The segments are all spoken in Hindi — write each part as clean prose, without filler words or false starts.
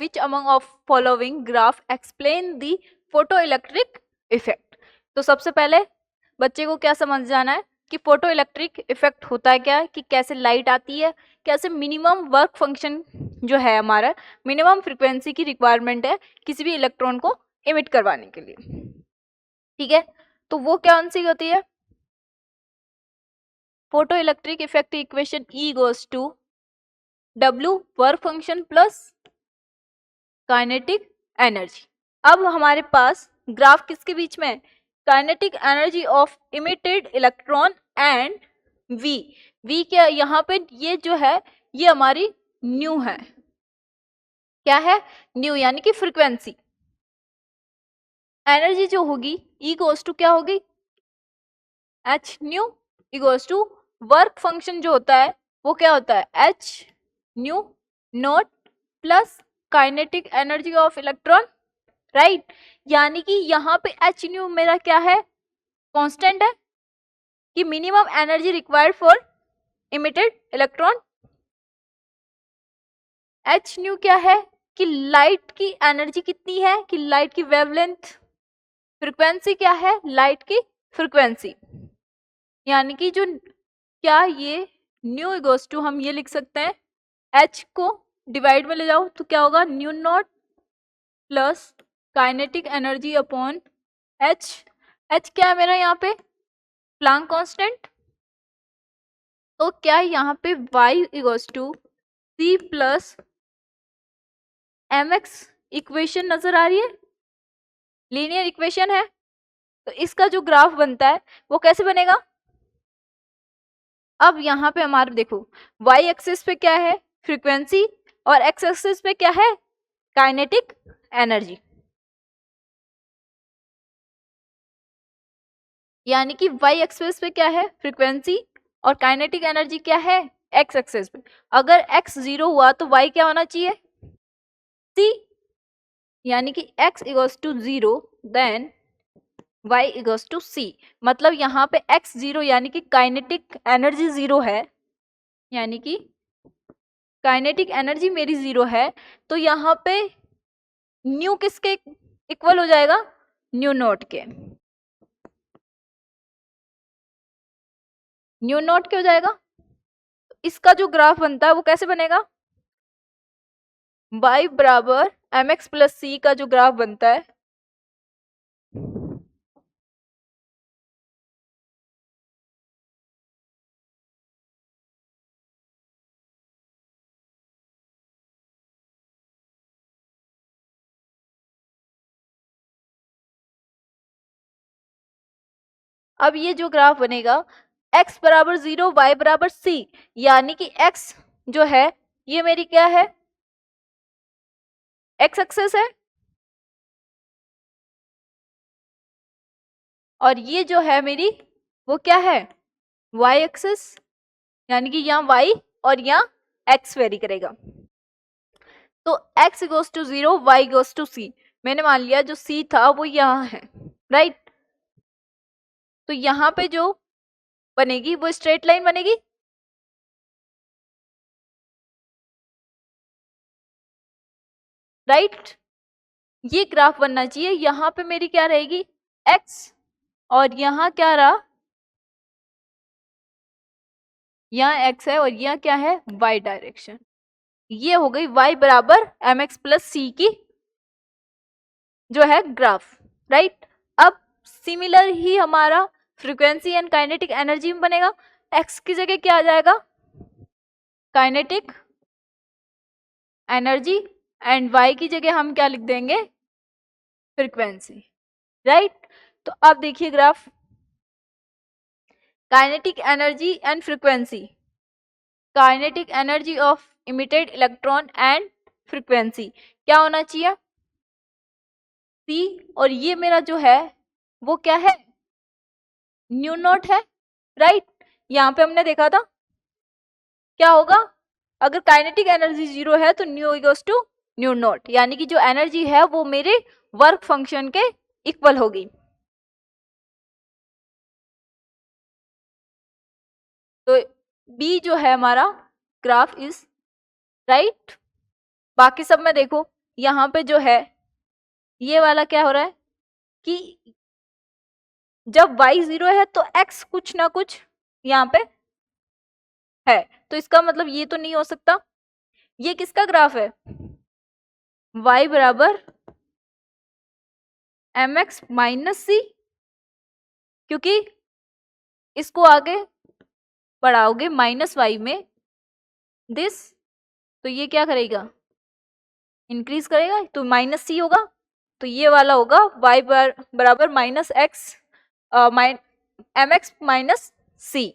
Which among of following graph explain the photo electric effect. तो सबसे पहले बच्चे को क्या समझ जाना है कि फोटो इलेक्ट्रिक इफेक्ट होता है क्या, कि कैसे लाइट आती है, कैसे मिनिमम वर्क फंक्शन जो है हमारा, मिनिमम फ्रीक्वेंसी की रिक्वायरमेंट है किसी भी इलेक्ट्रॉन को इमिट करवाने के लिए। ठीक है, तो वो कौन सी होती है? Photo electric effect equation E goes to W work function plus kinetic energy. अब हमारे पास ग्राफ किसके बीच में है? Kinetic energy of emitted electron and V। V क्या यहाँ पे, ये जो है ये हमारी न्यू है। क्या है? न्यू, यानी कि फ्रीक्वेंसी। एनर्जी जो होगी E गोज टू क्या होगी? H nu equals to work function जो होता है वो क्या होता है? H nu naught plus kinetic energy of electron, right. यानी कि यहाँ पे H न्यू मेरा क्या है? कांस्टेंट है कि minimum energy required for emitted electron. H new क्या है? कि लाइट की एनर्जी कितनी है, कि लाइट की वेवलेंथ। फ्रीक्वेंसी क्या है? लाइट की फ्रीक्वेंसी। यानी कि जो क्या ये न्यू इक्वल्स टू हम ये लिख सकते हैं, H को डिवाइड में ले जाओ तो क्या होगा? Nu naught plus kinetic energy upon H। H क्या है मेरा यहाँ पे? Planck constant. तो क्या यहाँ पे Y equals to C plus mx equation नजर आ रही है? लीनियर इक्वेशन है। तो इसका जो ग्राफ बनता है वो कैसे बनेगा? अब यहाँ पे हमारे देखो y एक्सिस पे क्या है? फ्रीक्वेंसी, और x एक्सिस पे क्या है? Kinetic energy. यानी कि y एक्सिस पे क्या है? फ्रीक्वेंसी, और काइनेटिक एनर्जी क्या है? x एक्सिस पे। अगर x 0 हुआ तो y क्या होना चाहिए? c। यानी कि x equals to 0 then y equals to c। मतलब यहाँ पे x 0 यानी कि काइनेटिक एनर्जी 0 है, यानी कि काइनेटिक एनर्जी मेरी 0 है। तो यहाँ पे न्यू किसके इक्वल हो जाएगा? न्यू नॉट के। न्यू नॉट के हो जाएगा। इसका जो ग्राफ बनता है वो कैसे बनेगा? y बराबर mx प्लस c का जो ग्राफ बनता है, अब ये जो ग्राफ बनेगा x बराबर 0 y बराबर c, यानी कि x जो है ये मेरी क्या है? x एक्सेस है, और ये जो है मेरी वो क्या है? y axis. यानी कि यहाँ y और यहाँ x वेरी करेगा। तो x goes to 0 y goes to c। मैंने मान लिया जो c था वो यहाँ है, राइट। तो यहाँ पे जो बनेगी वो स्ट्रेट लाइन बनेगी, राइट। ये ग्राफ बनना चाहिए। यहाँ पे मेरी क्या रहेगी? x, और यहाँ क्या रहा? यहाँ x है और यहाँ क्या है? y direction. ये हो गई y बराबर mx प्लस c की जो है ग्राफ, राइट। अब सिमिलर ही हमारा फ्रीक्वेंसी एंड काइनेटिक एनर्जी में बनेगा। x की जगह क्या आ जाएगा? काइनेटिक एनर्जी, एंड y की जगह हम क्या लिख देंगे? Frequency, right. तो अब देखिए graph, kinetic energy and frequency, kinetic energy of emitted electron and frequency क्या होना चाहिए? C, और ये मेरा जो है वो क्या है? न्यू नॉट है, राइट। यहाँ पे हमने देखा था क्या होगा? अगर काइनेटिक एनर्जी 0 है तो nu equals to nu naught, यानी कि जो एनर्जी है वो मेरे वर्क फंक्शन के इक्वल होगी। तो B जो है हमारा ग्राफ इज राइट। बाकी सब में देखो यहाँ पे जो है ये वाला क्या हो रहा है कि जब y 0 है तो x कुछ ना कुछ यहाँ पे है, तो इसका मतलब ये तो नहीं हो सकता। ये किसका ग्राफ है? y बराबर mx माइनस c, क्योंकि इसको आगे बढ़ाओगे माइनस y में दिस, तो ये क्या करेगा? इंक्रीज करेगा, तो माइनस c होगा। तो ये वाला होगा y बराबर minus x mx minus c।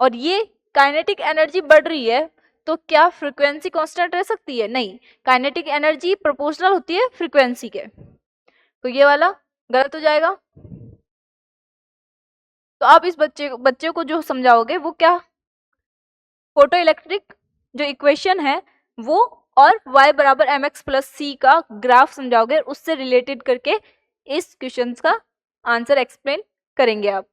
और ये काइनेटिक एनर्जी बढ़ रही है, तो क्या फ्रीक्वेंसी कांस्टेंट रह सकती है? नहीं, काइनेटिक एनर्जी प्रोपोर्शनल होती है फ्रीक्वेंसी के। तो ये वाला गलत हो जाएगा। तो आप इस बच्चे को जो समझाओगे वो क्या, फोटो इलेक्ट्रिक जो इक्वेशन है वो और y बराबर mx प्लस c का ग्राफ समझाओगे, उससे रिलेटेड करके इस क्वेश्चन का आंसर एक्सप्लेन करेंगे आप।